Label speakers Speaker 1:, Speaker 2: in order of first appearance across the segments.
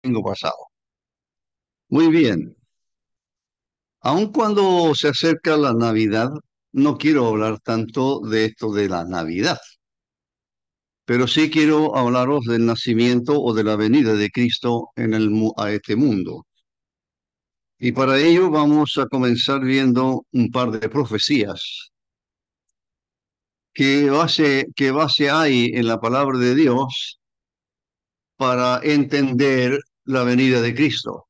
Speaker 1: domingo pasado. Muy bien. Aun cuando se acerca la Navidad, no quiero hablar tanto de esto de la Navidad, pero sí quiero hablaros del nacimiento o de la venida de Cristo a este mundo. Y para ello vamos a comenzar viendo un par de profecías. ¿Qué base hay en la palabra de Dios para entender la venida de Cristo?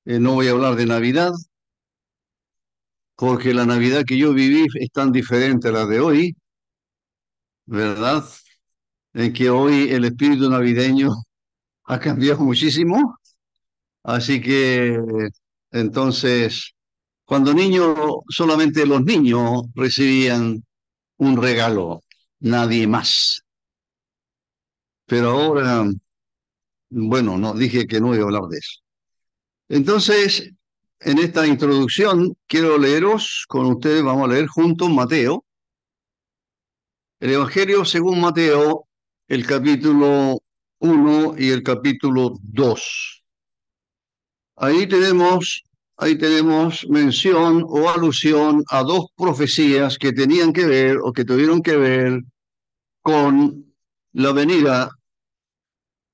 Speaker 1: No voy a hablar de Navidad, porque la Navidad que yo viví es tan diferente a la de hoy, ¿verdad? En que hoy el espíritu navideño ha cambiado muchísimo. Así que entonces, cuando niño, solamente los niños recibían un regalo, nadie más. Pero ahora, bueno, no dije que no iba a hablar de eso. Entonces, en esta introducción, quiero leeros con ustedes, vamos a leer juntos Mateo, el Evangelio según Mateo, el capítulo 1 y el capítulo 2. Ahí tenemos, ahí tenemos mención o alusión a dos profecías que tenían que ver o que tuvieron que ver con la venida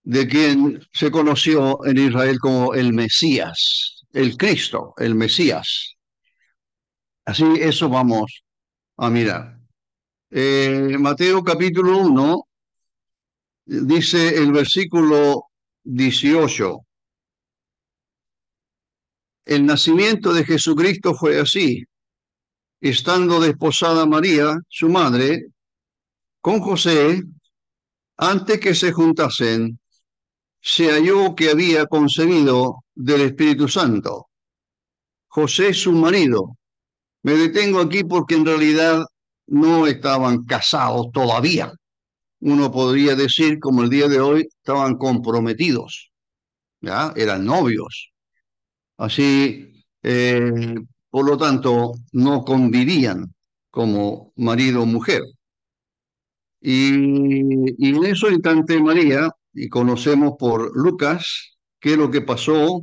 Speaker 1: de quien se conoció en Israel como el Mesías, el Cristo, el Mesías. Así, eso vamos a mirar. Mateo capítulo 1 dice el versículo 18. El nacimiento de Jesucristo fue así. Estando desposada María, su madre, con José, antes que se juntasen, se halló que había concebido del Espíritu Santo. José, su marido. Me detengo aquí porque en realidad no estaban casados todavía. Uno podría decir, como el día de hoy, estaban comprometidos, ¿ya? Eran novios. Así, por lo tanto, no convivían como marido o mujer. Y en eso instante María, y conocemos por Lucas qué es lo que pasó,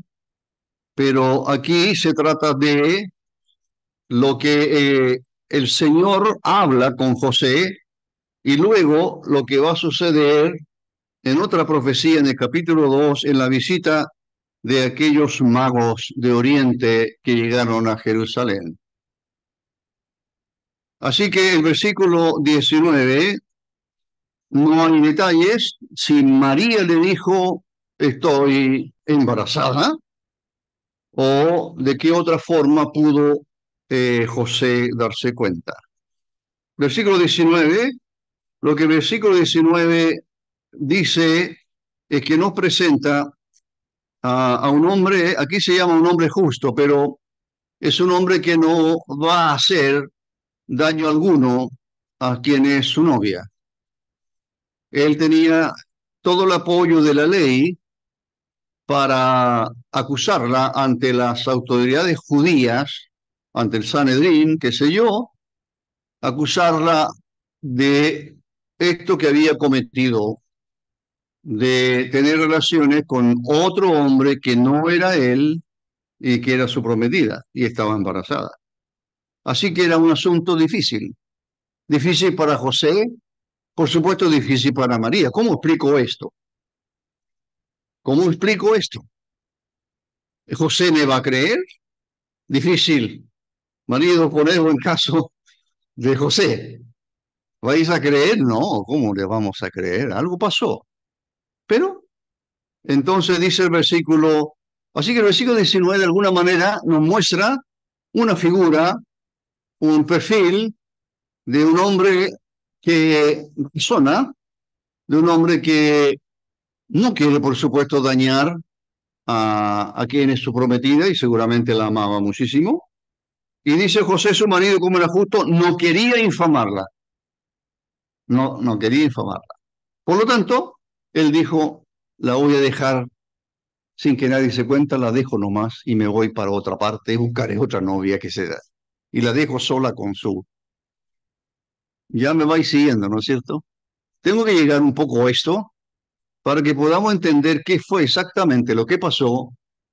Speaker 1: pero aquí se trata de lo que el Señor habla con José y luego lo que va a suceder en otra profecía en el capítulo 2 en la visita de aquellos magos de Oriente que llegaron a Jerusalén. Así que el versículo 19 no hay detalles. Si María le dijo, estoy embarazada, o de qué otra forma pudo José darse cuenta. Versículo 19, lo que el versículo 19 dice es que nos presenta a un hombre, aquí se llama un hombre justo, pero es un hombre que no va a hacer daño alguno a quien es su novia. Él tenía todo el apoyo de la ley para acusarla ante las autoridades judías, ante el Sanedrín, qué sé yo, acusarla de esto que había cometido, de tener relaciones con otro hombre que no era él y que era su prometida y estaba embarazada. Así que era un asunto difícil. Difícil para José, por supuesto difícil para María. ¿Cómo explico esto? ¿Cómo explico esto? ¿José me va a creer? Difícil. Marido, ponemos en caso de José. ¿Vais a creer? No, ¿cómo le vamos a creer? Algo pasó. Pero entonces dice el versículo, así que el versículo 19 de alguna manera nos muestra una figura, un perfil de un hombre que, persona, de un hombre que no quiere, por supuesto, dañar a quien es su prometida y seguramente la amaba muchísimo. Y dice José, su marido, como era justo, no quería infamarla. No, no quería infamarla. Por lo tanto, él dijo, la voy a dejar sin que nadie se cuenta, la dejo nomás y me voy para otra parte, buscaré otra novia que se da. Y la dejo sola con su... Ya me vais siguiendo, ¿no es cierto? Tengo que llegar un poco a esto para que podamos entender qué fue exactamente lo que pasó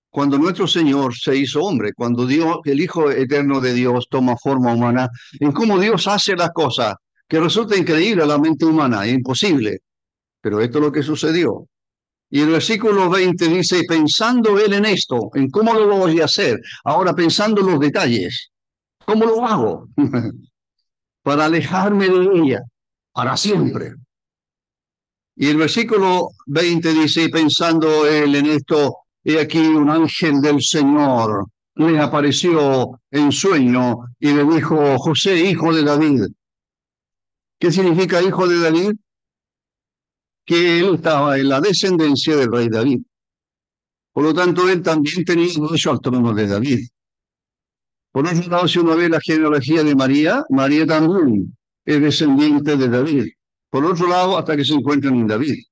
Speaker 1: cuando nuestro Señor se hizo hombre, cuando Dios, el Hijo Eterno de Dios toma forma humana, en cómo Dios hace las cosas, que resulta increíble a la mente humana, es imposible, pero esto es lo que sucedió. Y el versículo 20 dice, pensando él en esto, en cómo lo voy a hacer, ahora pensando en los detalles, ¿cómo lo hago? Para alejarme de ella, para siempre. Y el versículo 20 dice, pensando él en esto, he aquí un ángel del Señor le apareció en sueño y le dijo, José, hijo de David. ¿Qué significa hijo de David? Que él estaba en la descendencia del rey David. Por lo tanto, él también tenía derecho al trono de David. Por otro lado, si uno ve la genealogía de María, María también es descendiente de David. Por otro lado, hasta que se encuentran en David.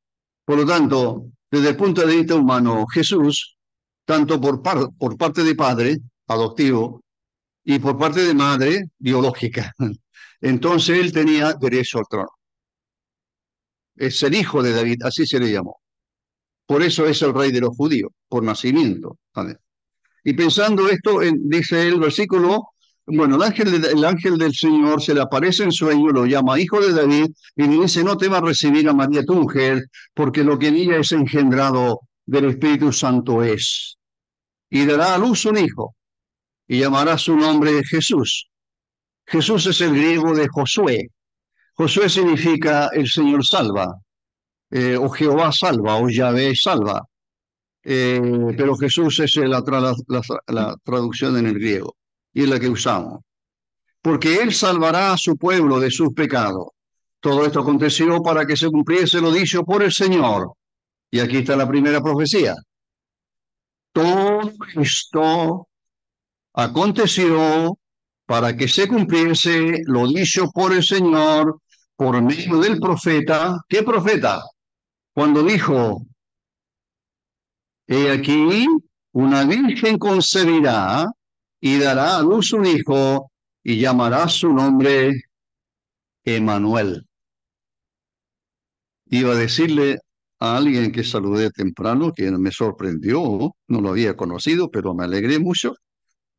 Speaker 1: Por lo tanto, desde el punto de vista humano, Jesús, tanto por parte de padre, adoptivo, y por parte de madre, biológica, entonces él tenía derecho al trono. Es el hijo de David, así se le llamó. Por eso es el rey de los judíos, por nacimiento. ¿Vale? Y pensando esto, dice el versículo, bueno, el ángel del Señor se le aparece en sueño, lo llama hijo de David, y le dice, no temas recibir a María tu mujer, porque lo que en ella es engendrado del Espíritu Santo es. Y dará a luz un hijo, y llamará su nombre Jesús. Jesús es el griego de Josué. Josué significa el Señor salva, o Jehová salva, o Yahvé salva. Pero Jesús es la traducción en el griego y es la que usamos. Porque Él salvará a su pueblo de sus pecados. Todo esto aconteció para que se cumpliese lo dicho por el Señor. Y aquí está la primera profecía. Todo esto aconteció para que se cumpliese lo dicho por el Señor por medio del profeta. ¿Qué profeta? Cuando dijo, he aquí, una virgen concebirá y dará a luz un hijo y llamará su nombre Emanuel. Iba a decirle a alguien que saludé temprano, que me sorprendió, no lo había conocido, pero me alegré mucho,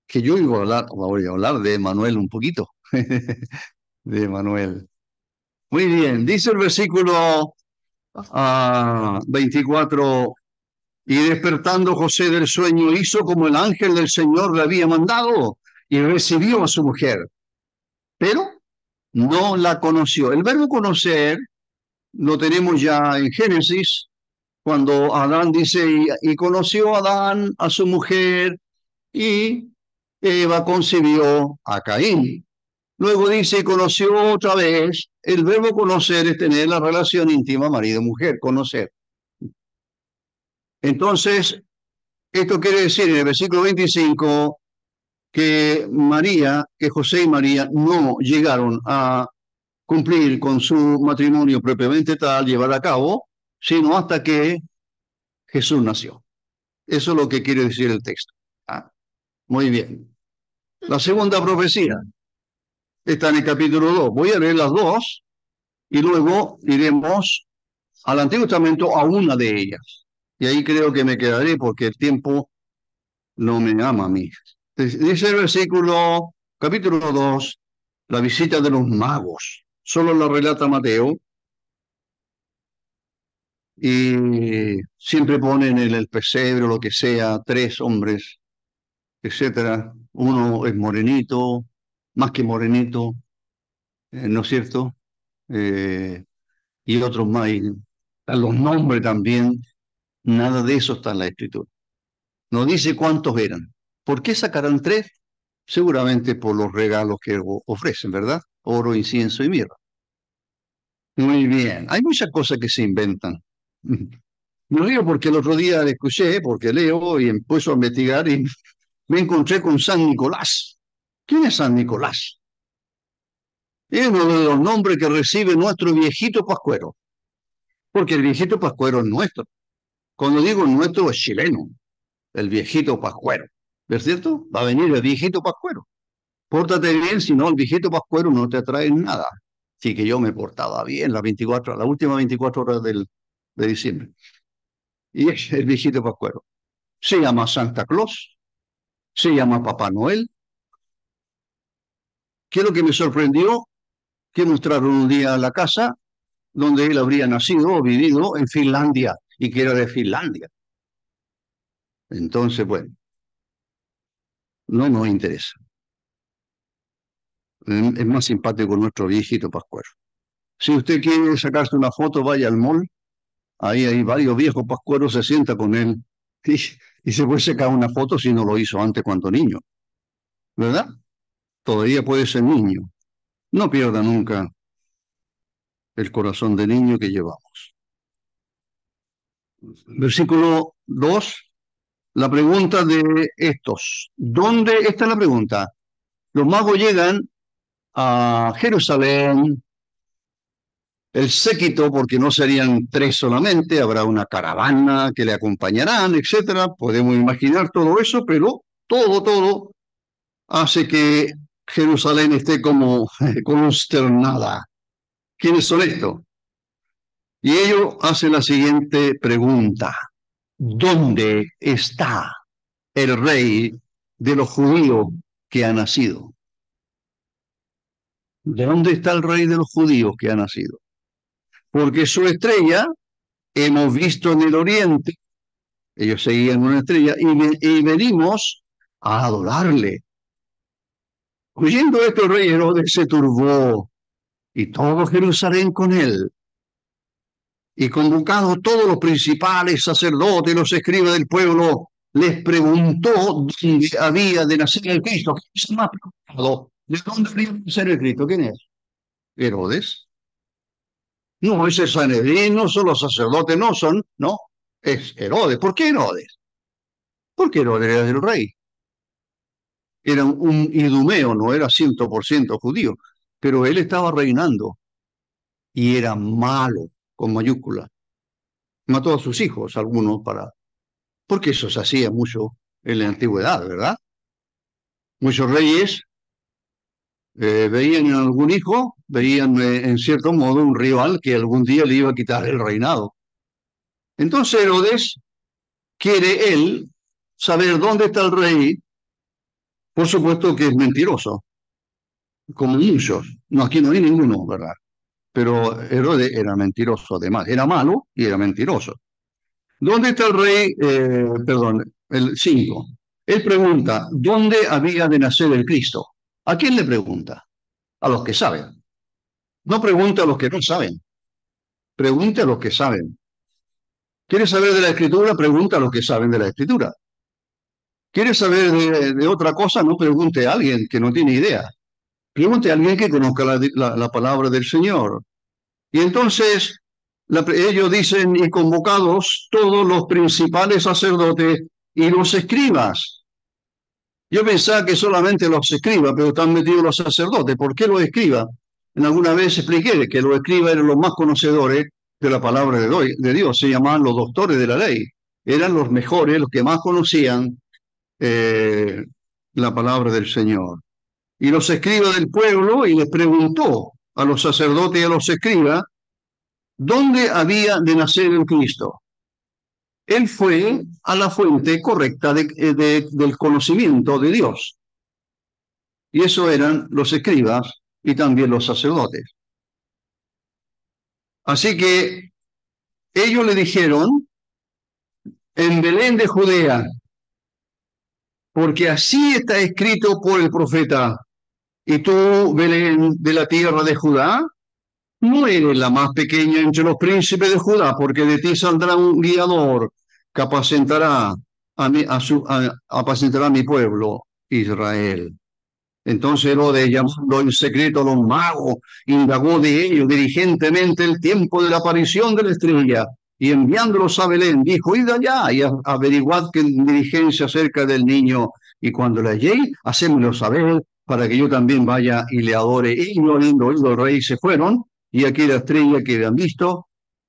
Speaker 1: que yo voy a hablar de Emanuel un poquito, de Emanuel. Muy bien, dice el versículo 24. Y despertando José del sueño, hizo como el ángel del Señor le había mandado y recibió a su mujer, pero no la conoció. El verbo conocer lo tenemos ya en Génesis, cuando Adán dice, y conoció Adán a su mujer y Eva concibió a Caín. Luego dice, y conoció otra vez. El verbo conocer es tener la relación íntima marido-mujer, conocer. Entonces, esto quiere decir en el versículo 25 que José y María no llegaron a cumplir con su matrimonio propiamente tal, llevar a cabo, sino hasta que Jesús nació. Eso es lo que quiere decir el texto. Ah, muy bien. La segunda profecía está en el capítulo 2. Voy a leer las dos y luego iremos al Antiguo Testamento a una de ellas. Y ahí creo que me quedaré porque el tiempo no me ama a mí. Dice el versículo, capítulo 2, la visita de los magos. Solo la relata Mateo y siempre ponen en el pesebre o lo que sea, tres hombres, etcétera. Uno es morenito, más que morenito, ¿no es cierto? Eh, y otros más. Y los nombres también, nada de eso está en la escritura. No dice cuántos eran. ¿Por qué sacarán tres? Seguramente por los regalos que ofrecen, ¿verdad? Oro, incienso y mirra. Muy bien. Hay muchas cosas que se inventan. Me río porque el otro día le escuché, porque leo y empiezo a investigar y me encontré con San Nicolás. ¿Quién es San Nicolás? Es uno de los nombres que recibe nuestro viejito pascuero, porque el viejito pascuero es nuestro. Cuando digo nuestro, es chileno, el viejito pascuero. ¿Es cierto? Va a venir el viejito pascuero. Pórtate bien, si no, el viejito pascuero no te trae nada. Así que yo me portaba bien las últimas 24 horas de diciembre. Y es el viejito pascuero. Se llama Santa Claus, se llama Papá Noel. ¿Qué es lo que me sorprendió? Que mostraron un día la casa donde él habría nacido o vivido en Finlandia y que era de Finlandia. Entonces, bueno, no nos interesa. Es más simpático nuestro viejito pascuero. Si usted quiere sacarse una foto, vaya al mall. Ahí hay varios viejos pascueros, se sienta con él y, y se puede sacar una foto si no lo hizo antes cuando niño. ¿Verdad? Todavía puede ser niño. No pierda nunca el corazón de niño que llevamos. Versículo 2, la pregunta de estos. ¿Dónde está la pregunta? Los magos llegan a Jerusalén, el séquito, porque no serían tres solamente, habrá una caravana que le acompañarán, etcétera. Podemos imaginar todo eso, pero todo hace que Jerusalén esté como consternada. ¿Quiénes son estos? Y ellos hacen la siguiente pregunta. ¿Dónde está el rey de los judíos que ha nacido? ¿De dónde está el rey de los judíos que ha nacido? Porque su estrella hemos visto en el oriente, ellos seguían una estrella, y venimos a adorarle. Oyendo esto, el rey Herodes se turbó y todo Jerusalén con él. Y convocados todos los principales sacerdotes, los escribas del pueblo, les preguntó dónde había de nacer el Cristo. ¿Quién se me ha preguntado? ¿De dónde habría de nacer el Cristo? ¿Quién es? Herodes. No es el Sanedrín, no son los sacerdotes, no son, no, es Herodes. ¿Por qué Herodes? Porque Herodes era el rey. Era un idumeo, no era 100% judío, pero él estaba reinando y era malo, con mayúscula. Mató a sus hijos, algunos, porque eso se hacía mucho en la antigüedad, ¿verdad? Muchos reyes veían en algún hijo, veían en cierto modo un rival que algún día le iba a quitar el reinado. Entonces Herodes quiere él saber dónde está el rey. Por supuesto que es mentiroso, como muchos. No, aquí no hay ninguno, ¿verdad? Pero Herodes era mentiroso, además. Era malo y era mentiroso. ¿Dónde está el rey? Perdón, el 5. Él pregunta, ¿dónde había de nacer el Cristo? ¿A quién le pregunta? A los que saben. No pregunte a los que no saben. Pregunte a los que saben. ¿Quiere saber de la Escritura? Pregunta a los que saben de la Escritura. ¿Quiere saber de otra cosa? No pregunte a alguien que no tiene idea. Pregunte a alguien que conozca la palabra del Señor. Y entonces ellos dicen, y convocados todos los principales sacerdotes y los escribas. Yo pensaba que solamente los escribas, pero están metidos los sacerdotes. ¿Por qué los escribas? En alguna vez expliqué que los escribas eran los más conocedores de la palabra de Dios. Se llamaban los doctores de la ley. Eran los mejores, los que más conocían eh, la palabra del Señor. Y los escribas del pueblo, y les preguntó a los sacerdotes y a los escribas, ¿dónde había de nacer el Cristo? Él fue a la fuente correcta del conocimiento de Dios. Y eso eran los escribas y también los sacerdotes. Así que ellos le dijeron, en Belén de Judea, porque así está escrito por el profeta, y tú, Belén de la tierra de Judá, no eres la más pequeña entre los príncipes de Judá, porque de ti saldrá un guiador que apacentará a mi pueblo, Israel. Entonces Herodes, llamando en secreto a los magos, indagó de ellos diligentemente el tiempo de la aparición de la estrella, y enviándolos a Belén, dijo, id allá y averiguad qué diligencia acerca del niño, y cuando le halléis, hacémoslo saber, para que yo también vaya y le adore. Y no habiendo oído el rey, se fueron, y aquí la estrella que habían visto,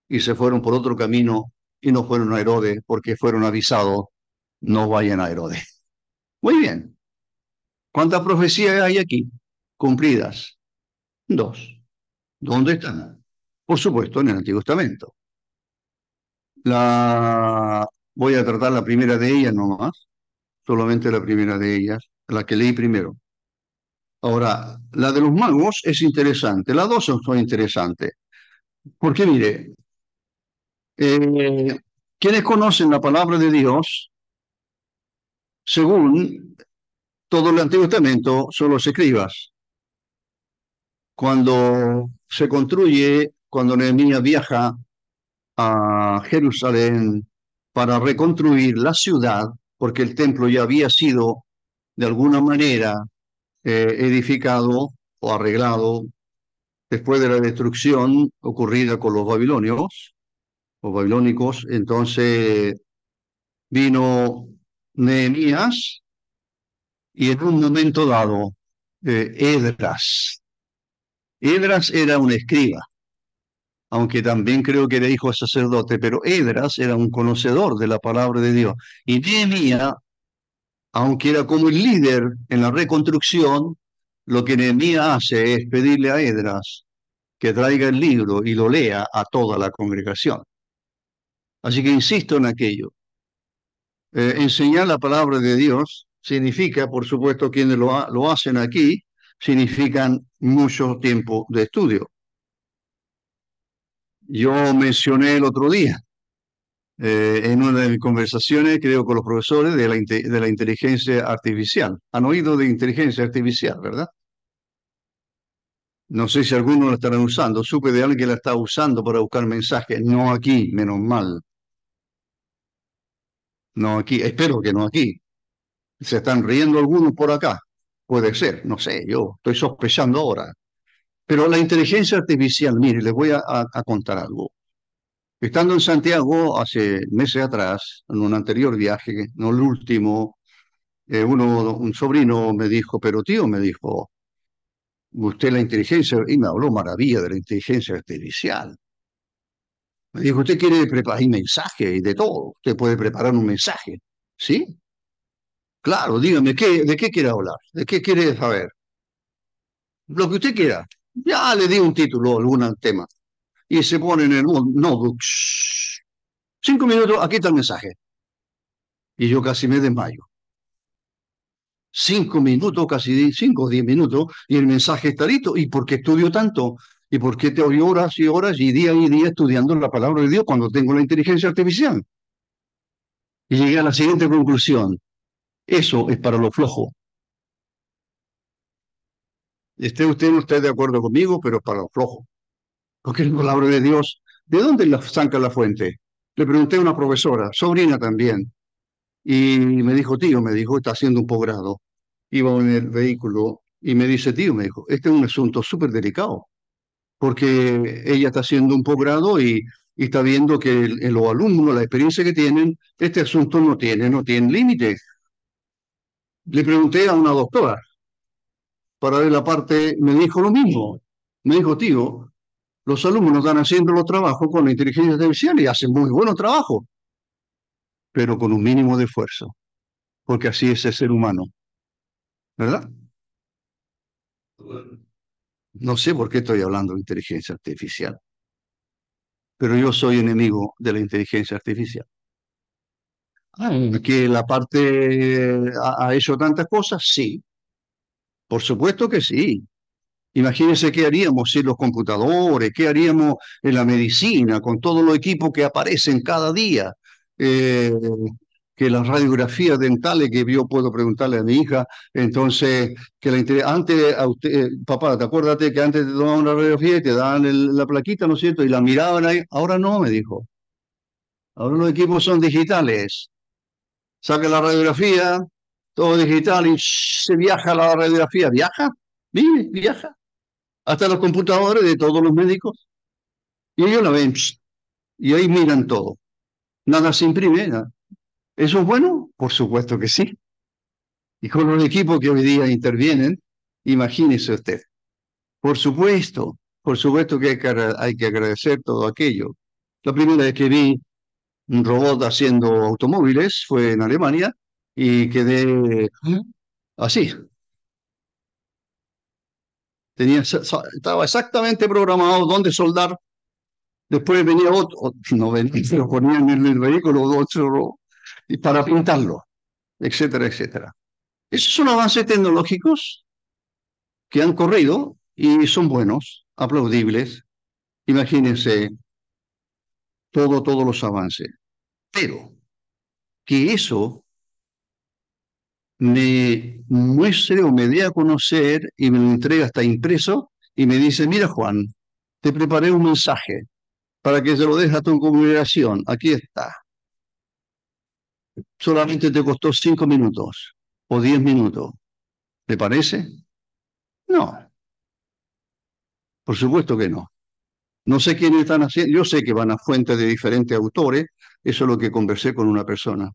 Speaker 1: y se fueron por otro camino, y no fueron a Herodes, porque fueron avisados, no vayan a Herodes. Muy bien. ¿Cuántas profecías hay aquí? Cumplidas. Dos. ¿Dónde están? Por supuesto, en el Antiguo Testamento. Voy a tratar la primera de ellas nomás, solamente la primera de ellas, la que leí primero. Ahora, la de los magos es interesante, las dos son interesantes, porque mire, eh, quienes conocen la palabra de Dios, según todo el Antiguo Testamento, son los escribas. Cuando Nehemías viaja a Jerusalén para reconstruir la ciudad, porque el templo ya había sido de alguna manera edificado o arreglado después de la destrucción ocurrida con los babilonios o babilónicos. Entonces vino Nehemías y en un momento dado Edras era un escriba, aunque también creo que era hijo de sacerdote, pero Edras era un conocedor de la palabra de Dios. Y Nehemías, aunque era como el líder en la reconstrucción, lo que Nehemías hace es pedirle a Edras que traiga el libro y lo lea a toda la congregación. Así que insisto en aquello. Enseñar la palabra de Dios significa, por supuesto, quienes lo hacen aquí, significan mucho tiempo de estudio. Yo mencioné el otro día, en una de mis conversaciones, creo, con los profesores de la inteligencia artificial. Han oído de inteligencia artificial, ¿verdad? No sé si algunos la estarán usando. Supe de alguien que la está usando para buscar mensajes. No aquí, menos mal. No aquí. Espero que no aquí. Se están riendo algunos por acá. Puede ser, no sé, yo estoy sospechando ahora. Pero la inteligencia artificial, mire, les voy a contar algo. Estando en Santiago hace meses atrás, en un anterior viaje, no el último, un sobrino me dijo, pero tío, me dijo, usted la inteligencia, y me habló maravilla de la inteligencia artificial. Me dijo, usted quiere preparar mensajes y de todo, usted puede preparar un mensaje, ¿sí? Claro, dígame, ¿de qué quiere hablar? ¿De qué quiere saber? Lo que usted quiera. Ya le di un título, algún tema. Y se pone en el notebook. 5 minutos, aquí está el mensaje. Y yo casi me desmayo. 5 minutos, casi 5 o 10 minutos, y el mensaje está listo. ¿Y por qué estudio tanto? ¿Y por qué te oí horas y día estudiando la palabra de Dios cuando tengo la inteligencia artificial? Y llegué a la siguiente conclusión. Eso es para los flojos. Usted no está de acuerdo conmigo, pero para los flojos. Porque la palabra de Dios, ¿de dónde la saca la fuente? Le pregunté a una profesora, sobrina también, y me dijo, tío, me dijo, está haciendo un posgrado. Iba en el vehículo y me dice, tío, me dijo, este es un asunto súper delicado, porque ella está haciendo un posgrado y está viendo que los alumnos, la experiencia que tienen, este asunto no tiene límite. Le pregunté a una doctora para ver la parte, me dijo lo mismo. Me dijo, tío, los alumnos están haciendo los trabajos con la inteligencia artificial y hacen muy buenos trabajos, pero con un mínimo de esfuerzo, porque así es el ser humano, ¿verdad? No sé por qué estoy hablando de inteligencia artificial, pero yo soy enemigo de la inteligencia artificial. Que la parte ha hecho tantas cosas, sí, por supuesto que sí. Imagínense qué haríamos sin los computadores, qué haríamos en la medicina, con todos los equipos que aparecen cada día. Eh, que las radiografías dentales que yo puedo preguntarle a mi hija, entonces, antes a usted, papá, ¿te acuérdate que antes te tomaban una radiografía y te daban la plaquita, ¿no es cierto? Y la miraban ahí, ahora no, me dijo. Ahora los equipos son digitales. Saca la radiografía, todo digital y se viaja la radiografía. ¿Viaja? Vive, viaja. Hasta los computadores de todos los médicos. Y ellos la ven y ahí miran todo. Nada se imprime, nada. ¿Eso es bueno? Por supuesto que sí. Y con los equipos que hoy día intervienen, imagínese usted. Por supuesto que hay que agradecer todo aquello. La primera vez que vi un robot haciendo automóviles fue en Alemania y quedé así. Estaba exactamente programado dónde soldar Después venía otro, no venía, pero ponían en el vehículo otro y para pintarlo, etcétera, etcétera. Esos son avances tecnológicos que han corrido y son buenos, aplaudibles. Imagínense todos los avances. Pero que eso me muestre o me dé a conocer y me lo entrega hasta impreso y me dice, mira Juan, te preparé un mensaje para que se lo dejes a tu congregación. Aquí está. Solamente te costó 5 minutos o 10 minutos. ¿Te parece? No, por supuesto que no. No sé quiénes están haciendo, yo sé que van a fuentes de diferentes autores, eso es lo que conversé con una persona.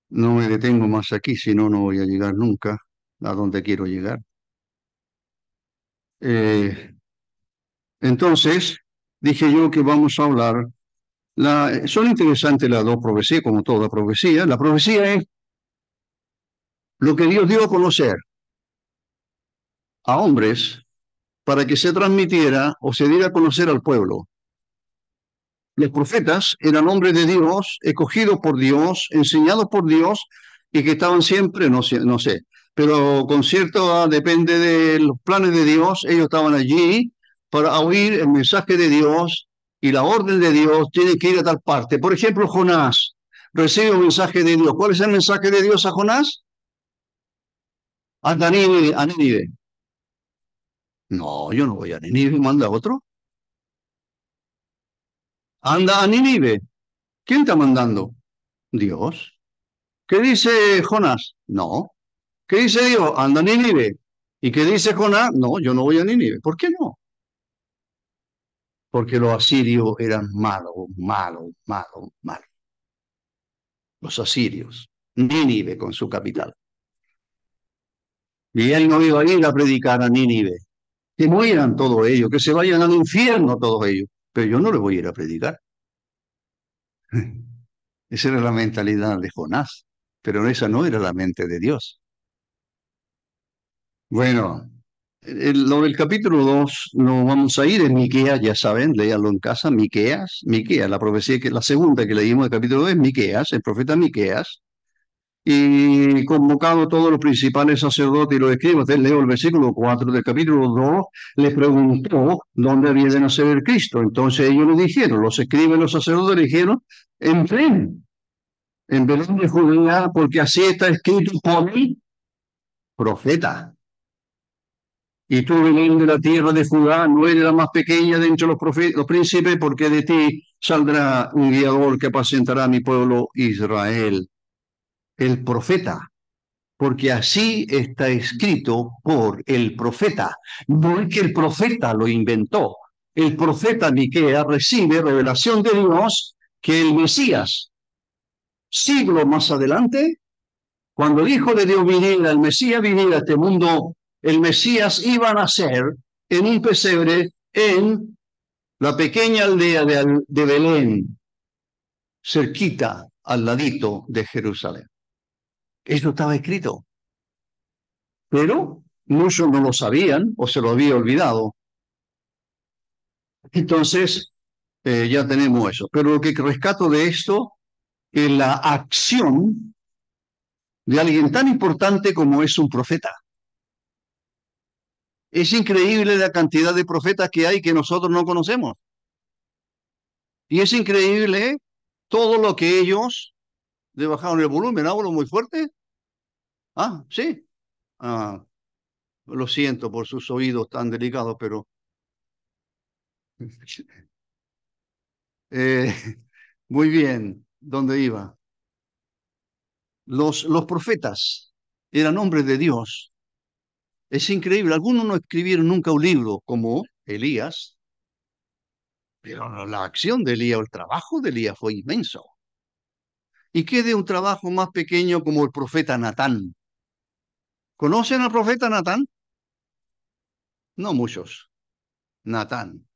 Speaker 1: No me detengo más aquí, si no, no voy a llegar nunca a donde quiero llegar. Eh, entonces, dije yo que vamos a hablar. Son interesantes las dos profecías, como toda profecía. La profecía es lo que Dios dio a conocer a hombres para que se transmitiera o se diera a conocer al pueblo. Los profetas eran hombres de Dios, escogidos por Dios, enseñados por Dios, y que estaban siempre, no sé, pero con cierto, depende de los planes de Dios, ellos estaban allí para oír el mensaje de Dios y la orden de Dios tiene que ir a tal parte. Por ejemplo, Jonás recibe un mensaje de Dios. ¿Cuál es el mensaje de Dios a Jonás? Anda a Nínive. No, yo no voy a Nínive, manda otro. Anda a Nínive. ¿Quién está mandando? Dios. ¿Qué dice Jonás? No. ¿Qué dice Dios? Anda a Nínive. ¿Y qué dice Jonás? No, yo no voy a Nínive. ¿Por qué no? Porque los asirios eran malos, malos, malos, malos. Los asirios. Nínive con su capital. Y él no iba a ir a predicar a Nínive. Que mueran todos ellos, que se vayan al infierno todos ellos. Pero yo no les voy a ir a predicar. Esa era la mentalidad de Jonás. Pero esa no era la mente de Dios. Bueno, lo del capítulo 2 no vamos a ir en Miqueas, ya saben, léanlo en casa, Miqueas, la profecía que la segunda que leímos del capítulo 2 es Miqueas, el profeta Miqueas, y convocado todos los principales sacerdotes y los escribas, leo el versículo 4 del capítulo 2, les preguntó dónde había de nacer el Cristo. Entonces ellos le dijeron, los escribas y los sacerdotes le dijeron, en Belén, en Belén de Judea, porque así está escrito por el profeta. Y tú, Belén de la tierra de Judá, no eres la más pequeña de entre los príncipes, porque de ti saldrá un guiador que apacentará a mi pueblo Israel, el profeta, porque así está escrito por el profeta. No es que el profeta lo inventó. El profeta Miqueas recibe revelación de Dios que el Mesías, siglos más adelante, cuando el Hijo de Dios viniera, el Mesías viniera a este mundo, el Mesías iba a nacer en un pesebre en la pequeña aldea de Belén, cerquita, al ladito de Jerusalén. Eso estaba escrito, pero muchos no lo sabían o se lo había olvidado. Entonces, ya tenemos eso. Pero lo que rescato de esto es la acción de alguien tan importante como es un profeta. Es increíble la cantidad de profetas que hay que nosotros no conocemos. Y es increíble todo lo que ellos le bajaron el volumen. ¿Hablo muy fuerte? Ah, sí. Ah, lo siento por sus oídos tan delicados, pero eh, muy bien. ¿Dónde iba? Los profetas eran hombres de Dios. Es increíble. Algunos no escribieron nunca un libro como Elías, pero la acción de Elías, el trabajo de Elías fue inmenso. ¿Y qué de un trabajo más pequeño como el profeta Natán? ¿Conocen al profeta Natán? No muchos. Natán.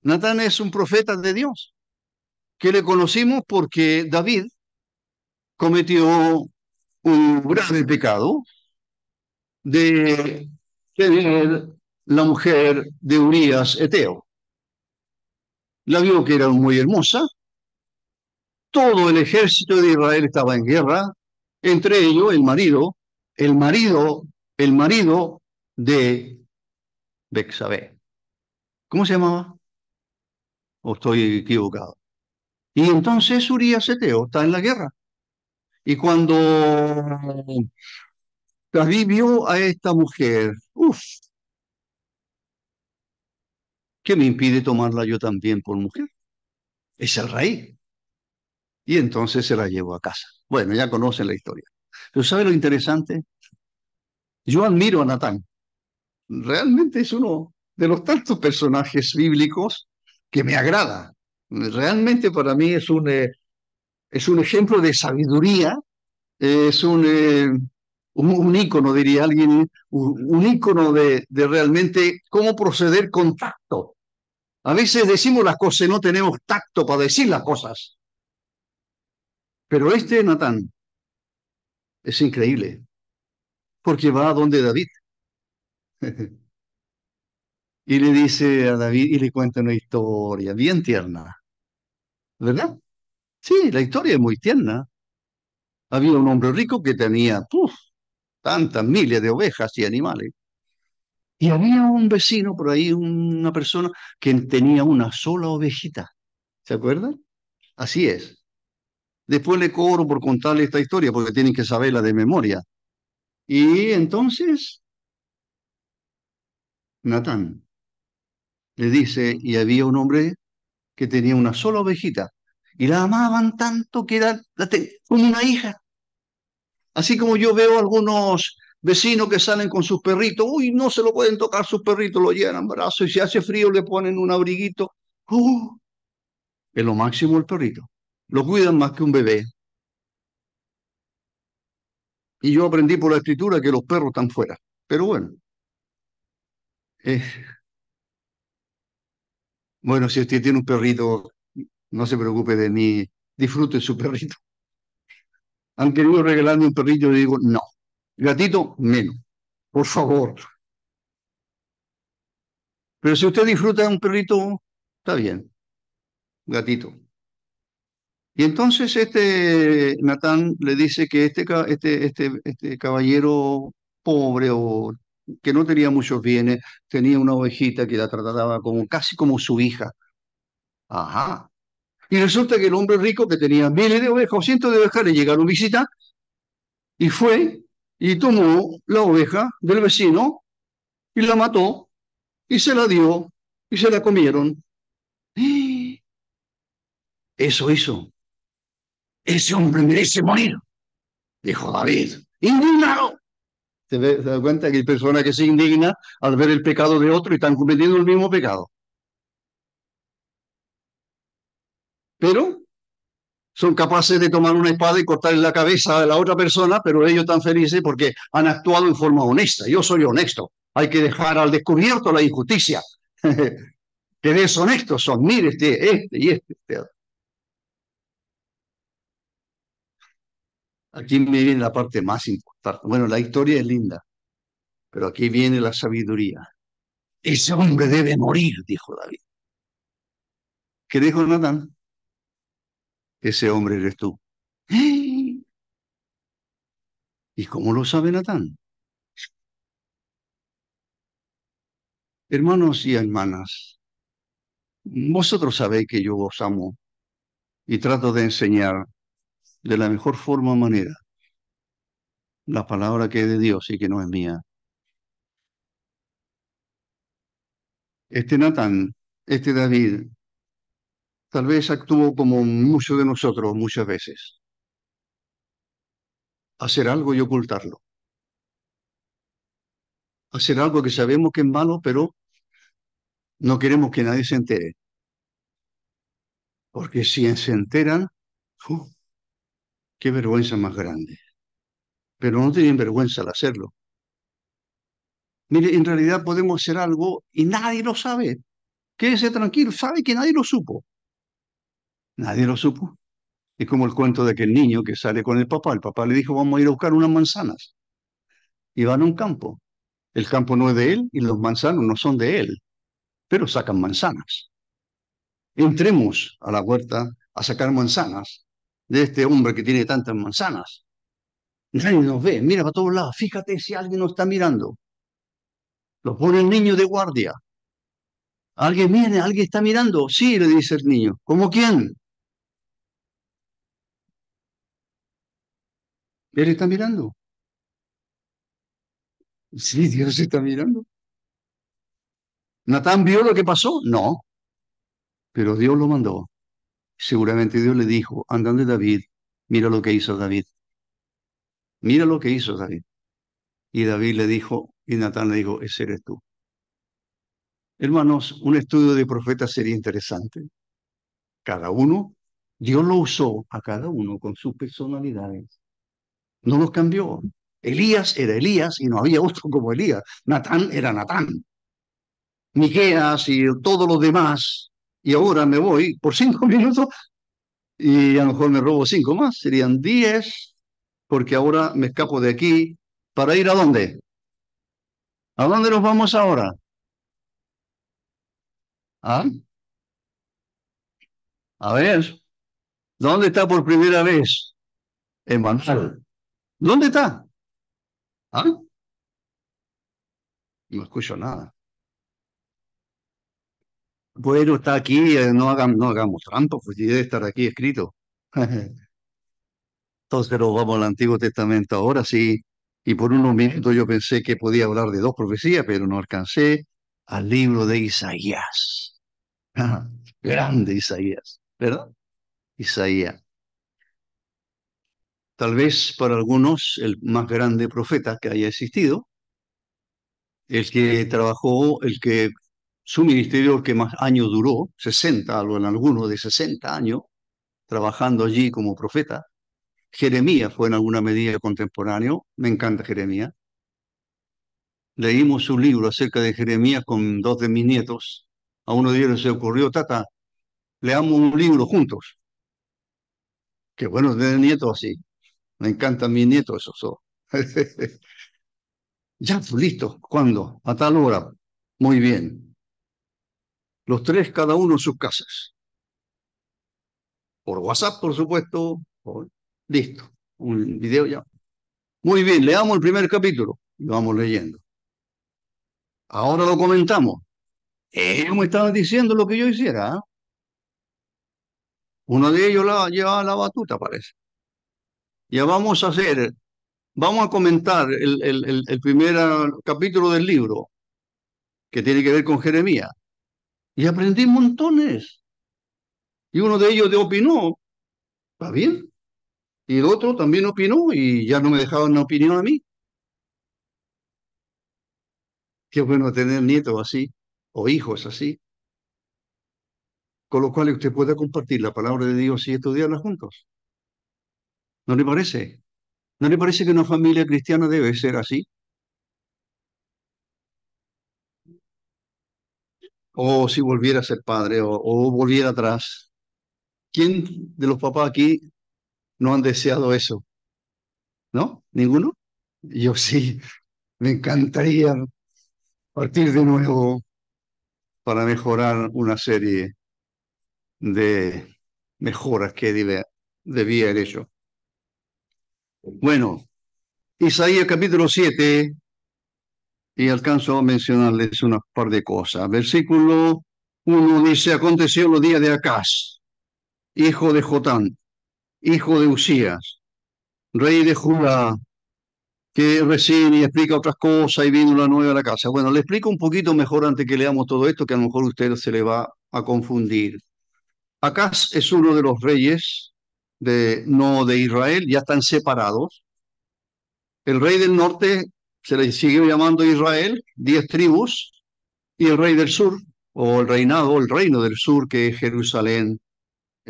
Speaker 1: Natán es un profeta de Dios, que le conocimos porque David cometió un grave pecado de tener la mujer de Urías Eteo. la vio que era muy hermosa, todo el ejército de Israel estaba en guerra, entre ellos el marido, el marido de Bexabé. ¿Cómo se llamaba? ¿O estoy equivocado? Y entonces Urías Eteo está en la guerra. Y cuando David vio a esta mujer, uff, ¿qué me impide tomarla yo también por mujer? Es el rey. Y entonces se la llevó a casa. Bueno, ya conocen la historia. Pero ¿sabe lo interesante? Yo admiro a Natán. Realmente es uno de los tantos personajes bíblicos que me agrada. Realmente para mí es un ejemplo de sabiduría, es un ícono, diría alguien, un ícono de realmente cómo proceder con tacto. A veces decimos las cosas y no tenemos tacto para decir las cosas, pero este Natán es increíble, porque va a donde David y le dice a David y le cuenta una historia bien tierna, ¿verdad? Sí, la historia es muy tierna. Había un hombre rico que tenía tantas miles de ovejas y animales. Y había un vecino por ahí, una persona que tenía una sola ovejita. ¿Se acuerdan? Así es. Después le cobro por contarle esta historia porque tienen que saberla de memoria. Y entonces Natán le dice, y había un hombre que tenía una sola ovejita y la amaban tanto que era como una hija. Así como yo veo algunos vecinos que salen con sus perritos, uy, no se lo pueden tocar sus perritos, lo llevan en brazos y si hace frío le ponen un abriguito. Uh, es lo máximo el perrito. Lo cuidan más que un bebé. Y yo aprendí por la escritura que los perros están fuera. Pero bueno, eh, bueno, si usted tiene un perrito, no se preocupe de mí, disfrute su perrito. Han querido regalarme un perrito y digo, no. Gatito, menos, por favor. Pero si usted disfruta de un perrito, está bien, gatito. Y entonces este Natán le dice que este caballero pobre o que no tenía muchos bienes, tenía una ovejita que la trataba como casi como su hija. Ajá. Y resulta que el hombre rico que tenía miles de ovejas o cientos de ovejas le llegaron visita y fue y tomó la oveja del vecino y la mató y se la dio y se la comieron. Eso hizo. Ese hombre merece morir, dijo David. Indignado. Se da cuenta que hay personas que se indignan al ver el pecado de otro y están cometiendo el mismo pecado. Pero son capaces de tomar una espada y cortarle la cabeza a la otra persona, pero ellos están felices porque han actuado en forma honesta. Yo soy honesto. Hay que dejar al descubierto la injusticia. Que deshonestos son. Mire este y este. Aquí me viene la parte más importante. Bueno, la historia es linda, pero aquí viene la sabiduría. Ese hombre debe morir, dijo David. ¿Qué dijo Natán? Ese hombre eres tú. ¿Y cómo lo sabe Natán? Hermanos y hermanas, vosotros sabéis que yo os amo y trato de enseñar de la mejor forma o manera la palabra que es de Dios y que no es mía. Este Natán, este David, tal vez actuó como muchos de nosotros muchas veces, hacer algo y ocultarlo, hacer algo que sabemos que es malo, pero no queremos que nadie se entere, porque si se enteran, ¡uf! Qué vergüenza más grande. Pero no tienen vergüenza al hacerlo. Mire, en realidad podemos hacer algo y nadie lo sabe. Quédese tranquilo, sabe que nadie lo supo. Nadie lo supo. Es como el cuento de aquel niño que sale con el papá. El papá le dijo, vamos a ir a buscar unas manzanas. Y van a un campo. El campo no es de él y los manzanos no son de él, pero sacan manzanas. entremos a la huerta a sacar manzanas de este hombre que tiene tantas manzanas. Nadie nos ve, mira para todos lados, fíjate si alguien nos está mirando. Lo pone el niño de guardia. ¿Alguien viene? ¿Alguien está mirando? Sí, le dice el niño. ¿Cómo quién? Él está mirando. Sí, Dios está mirando. ¿Natán vio lo que pasó? No, pero Dios lo mandó. Seguramente Dios le dijo, anda de David, mira lo que hizo David. Mira lo que hizo David. Y David le dijo, y Natán le dijo, ese eres tú. Hermanos, un estudio de profetas sería interesante. Cada uno, Dios lo usó a cada uno con sus personalidades. No los cambió. Elías era Elías y no había otro como Elías. Natán era Natán. Miqueas y todos los demás. Y ahora me voy por 5 minutos y a lo mejor me robo 5 más. Serían 10, porque ahora me escapo de aquí para ir ¿a dónde? ¿A dónde nos vamos ahora? ¿Ah? A ver, ¿dónde está por primera vez? En Banal. ¿Dónde está? ¿Ah? No escucho nada. Bueno, está aquí, no hagamos trampa, pues sí debe estar aquí escrito. Entonces nos vamos al Antiguo Testamento ahora sí. Y por unos minutos yo pensé que podía hablar de dos profecías, pero no alcancé al libro de Isaías. Grande Isaías, ¿verdad? Isaías. Tal vez para algunos el más grande profeta que haya existido, el que trabajó, el que su ministerio, el que más años duró, 60, algo en algunos de 60 años, trabajando allí como profeta. Jeremías fue en alguna medida contemporáneo, me encanta Jeremías. Leímos un libro acerca de Jeremías con dos de mis nietos. A uno de ellos se ocurrió, tata, leamos un libro juntos. Qué bueno tener nietos así. Me encantan mis nietos, esos son. Ya, pues, listo. ¿Cuándo? A tal hora. Muy bien. Los tres, cada uno en sus casas. Por WhatsApp, por supuesto. Listo. Un video ya. Muy bien, leamos el primer capítulo. Y vamos leyendo. Ahora lo comentamos. Ellos me estaban diciendo lo que yo hiciera. ¿Eh? Uno de ellos llevaba la batuta, parece. Ya vamos a comentar el primer capítulo del libro, que tiene que ver con Jeremías. Y aprendí montones. Y uno de ellos opinó, ¿está bien? Y el otro también opinó y ya no me dejaban una opinión a mí. Qué bueno tener nietos así o hijos así, con los cuales usted pueda compartir la palabra de Dios y estudiarla juntos. ¿No le parece? ¿No le parece que una familia cristiana debe ser así? O si volviera a ser padre o volviera atrás. ¿Quién de los papás aquí no han deseado eso? ¿No? ¿Ninguno? Yo sí, me encantaría partir de nuevo para mejorar una serie de mejoras que debía haber hecho. Bueno, Isaías capítulo 7, y alcanzo a mencionarles una par de cosas. Versículo 1 dice, aconteció en los días de Acaz, hijo de Jotán, hijo de Usías, rey de Judá, que recién y explica otras cosas y vino la nueva a la casa. Bueno, le explico un poquito mejor antes que leamos todo esto, que a lo mejor a usted se le va a confundir. Acaz es uno de los reyes no de Israel, ya están separados. El rey del norte se le siguió llamando Israel, 10 tribus, y el rey del sur, o el reinado, el reino del sur, que es Jerusalén,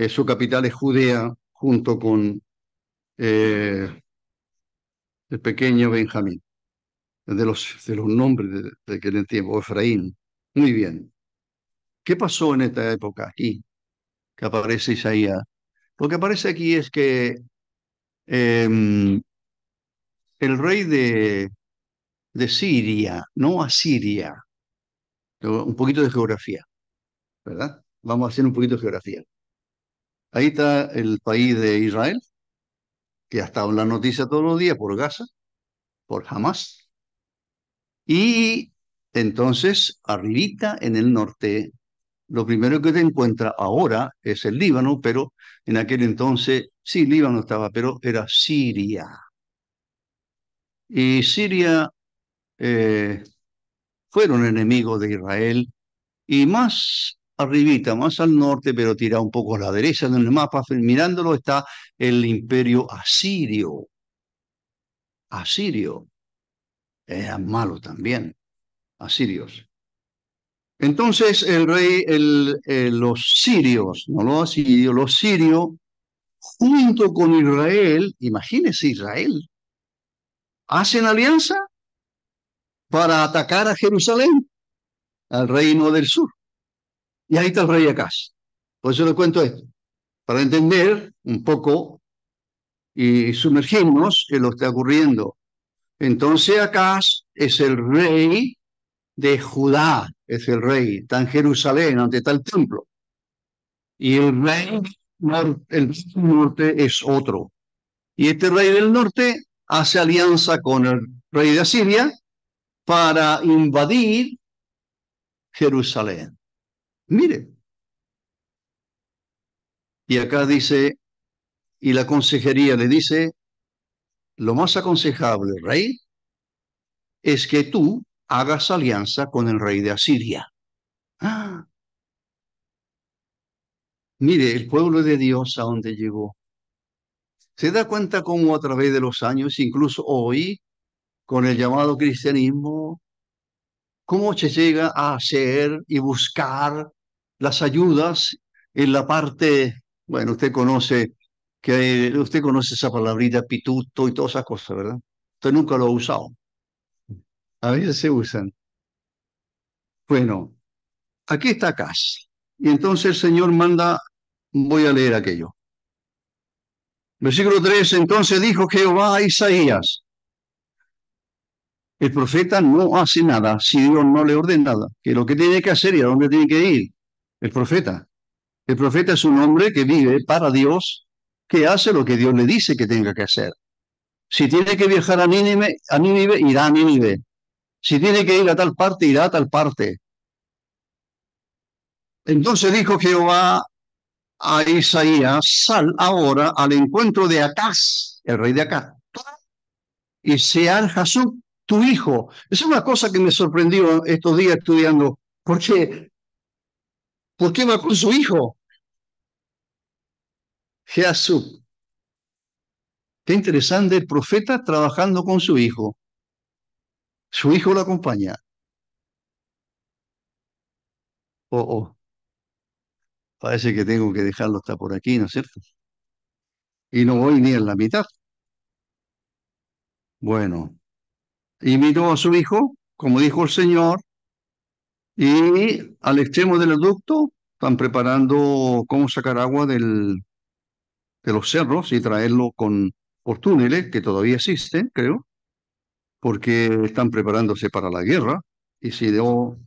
Speaker 1: su capital es Judea, junto con el pequeño Benjamín, de los nombres de aquel tiempo, Efraín. Muy bien. ¿Qué pasó en esta época aquí que aparece Isaías? Lo que aparece aquí es que el rey de Siria, no Asiria, un poquito de geografía, ¿verdad? Vamos a hacer un poquito de geografía. Ahí está el país de Israel, que ha estado en la noticia todos los días por Gaza, por Hamas. Y entonces, arribita en el norte, lo primero que te encuentra ahora es el Líbano, pero en aquel entonces, sí, Líbano estaba, pero era Siria. Y Siria eh, fueron enemigos de Israel. Y más arribita, más al norte, pero tira un poco a la derecha en el mapa, mirándolo está el imperio asirio. Asirio. Eran malos también, asirios. Entonces el rey, los sirios, no los asirios, los sirios, junto con Israel, imagínese Israel, hacen alianza para atacar a Jerusalén, al reino del sur. Y ahí está el rey Acaz. Por eso le cuento esto, para entender un poco y sumergirnos en lo que está ocurriendo. Entonces Acaz es el rey de Judá, es el rey, está en Jerusalén, donde está el templo. Y el rey el norte es otro. Y este rey del norte hace alianza con el rey de Asiria para invadir Jerusalén. Mire, y acá dice, y la consejería le dice, lo más aconsejable, rey, es que tú hagas alianza con el rey de Asiria. Ah, mire, el pueblo de Dios a donde llegó. Se da cuenta cómo a través de los años, incluso hoy, con el llamado cristianismo, cómo se llega a hacer y buscar las ayudas en la parte, bueno, usted conoce esa palabrita pituto y todas esas cosas, ¿verdad? Usted nunca lo ha usado. A veces se usan. Bueno, aquí está Acaz. Y entonces el Señor manda, voy a leer aquello. Versículo 3, entonces dijo Jehová a Isaías, el profeta no hace nada si Dios no le ordena nada, que lo que tiene que hacer y a dónde tiene que ir, el profeta. El profeta es un hombre que vive para Dios, que hace lo que Dios le dice que tenga que hacer. Si tiene que viajar a Nínive, irá a Nínive. Si tiene que ir a tal parte, irá a tal parte. Entonces dijo Jehová a Isaías, sal ahora al encuentro de Acaz, el rey de Acaz, y Seal Jasub, tu hijo. Es una cosa que me sorprendió estos días estudiando. ¿Por qué? ¿Por qué va con su hijo? Jasub. Qué interesante, el profeta trabajando con su hijo. Su hijo lo acompaña. Oh, oh, parece que tengo que dejarlo hasta por aquí, ¿no es cierto? Y no voy ni en la mitad. Bueno, y miró a su hijo, como dijo el Señor, y al extremo del ducto están preparando cómo sacar agua de los cerros y traerlo por túneles que todavía existen, creo, porque están preparándose para la guerra y si no,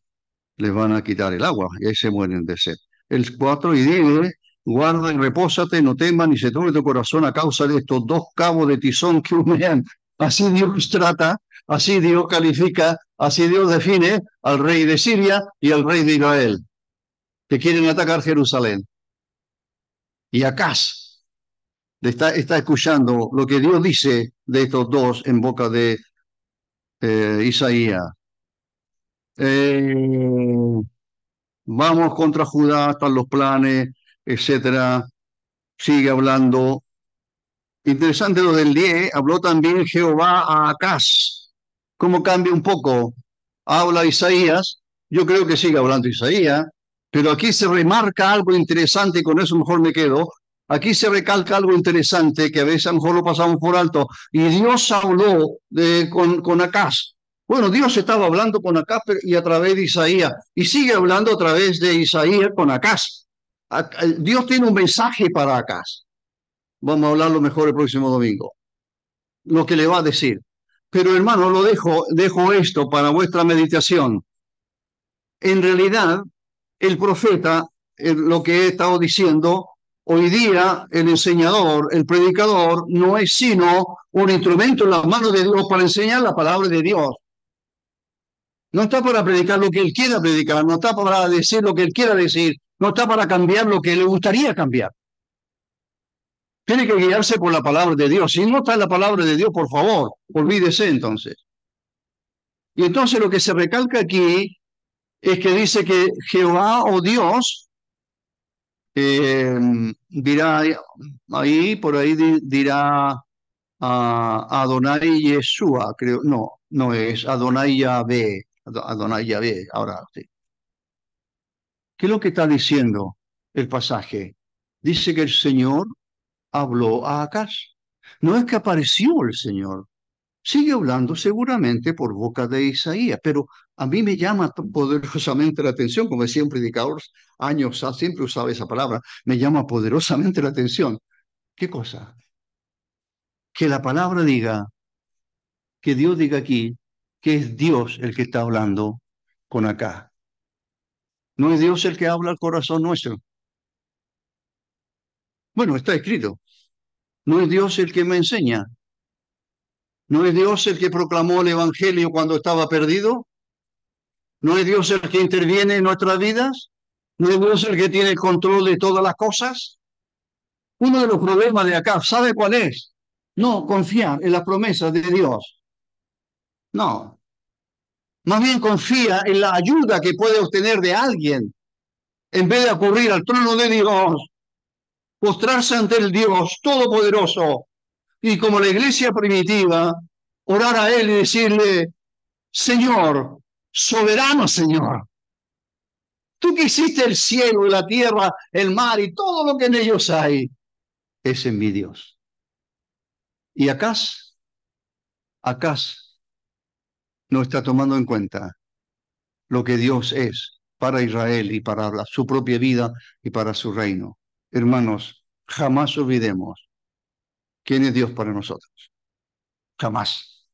Speaker 1: les van a quitar el agua y ahí se mueren de sed. El 4, y dile, guarda y repósate, no temas ni se turbe tu corazón a causa de estos dos cabos de tizón que humean. Así Dios trata, así Dios califica, así Dios define al rey de Siria y al rey de Israel, que quieren atacar Jerusalén. Y Acaz está escuchando lo que Dios dice de estos dos en boca de Isaías. Eh, Vamos contra Judá, están los planes, etcétera. Sigue hablando. Interesante lo del 10, habló también Jehová a Acaz. ¿Cómo cambia un poco? Habla Isaías, yo creo que sigue hablando Isaías, pero aquí se remarca algo interesante y con eso mejor me quedo. Aquí se recalca algo interesante que a veces a lo mejor lo pasamos por alto. Y Dios habló con Acaz. Bueno, Dios estaba hablando con Acaz y a través de Isaías, y sigue hablando a través de Isaías con Acaz. Dios tiene un mensaje para Acaz. Vamos a hablarlo mejor el próximo domingo. Lo que le va a decir. Pero hermano, dejo esto para vuestra meditación. En realidad, el profeta lo que he estado diciendo, hoy día el enseñador, el predicador, no es sino un instrumento en las manos de Dios para enseñar la palabra de Dios. No está para predicar lo que él quiera predicar, no está para decir lo que él quiera decir, no está para cambiar lo que le gustaría cambiar. Tiene que guiarse por la palabra de Dios. Si no está en la palabra de Dios, por favor, olvídese entonces. Y entonces lo que se recalca aquí es que dice que Jehová o Dios eh, dirá ahí, por ahí dirá a Adonai Yeshua, creo, no, no es Adonai Yahvé, Adonai Yahvé, ahora sí. ¿Qué es lo que está diciendo el pasaje? Dice que el Señor habló a Acaz. No es que apareció el Señor, sigue hablando seguramente por boca de Isaías, pero a mí me llama poderosamente la atención, como decía un predicador años, siempre usaba esa palabra, me llama poderosamente la atención. ¿Qué cosa? Que la palabra diga, que Dios diga aquí, que es Dios el que está hablando con acá. No es Dios el que habla al corazón nuestro. Bueno, está escrito. No es Dios el que me enseña. No es Dios el que proclamó el Evangelio cuando estaba perdido. ¿No es Dios el que interviene en nuestras vidas? ¿No es Dios el que tiene el control de todas las cosas? Uno de los problemas de acá, ¿sabe cuál es? No confiar en las promesas de Dios. No. Más bien confía en la ayuda que puede obtener de alguien, en vez de acudir al trono de Dios, postrarse ante el Dios Todopoderoso y como la iglesia primitiva, orar a Él y decirle, Señor, soberano Señor, tú que hiciste el cielo y la tierra, el mar y todo lo que en ellos hay, es en mi Dios. Y acá no está tomando en cuenta lo que Dios es para Israel y para su propia vida y para su reino. Hermanos, jamás olvidemos quién es Dios para nosotros. Jamás.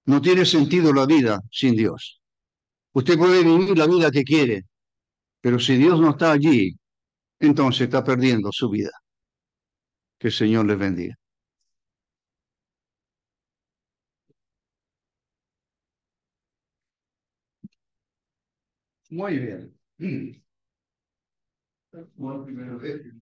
Speaker 1: No tiene sentido la vida sin Dios. Usted puede vivir la vida que quiere, pero si Dios no está allí, entonces está perdiendo su vida. Que el Señor les bendiga. Muy bien. Bueno, primero,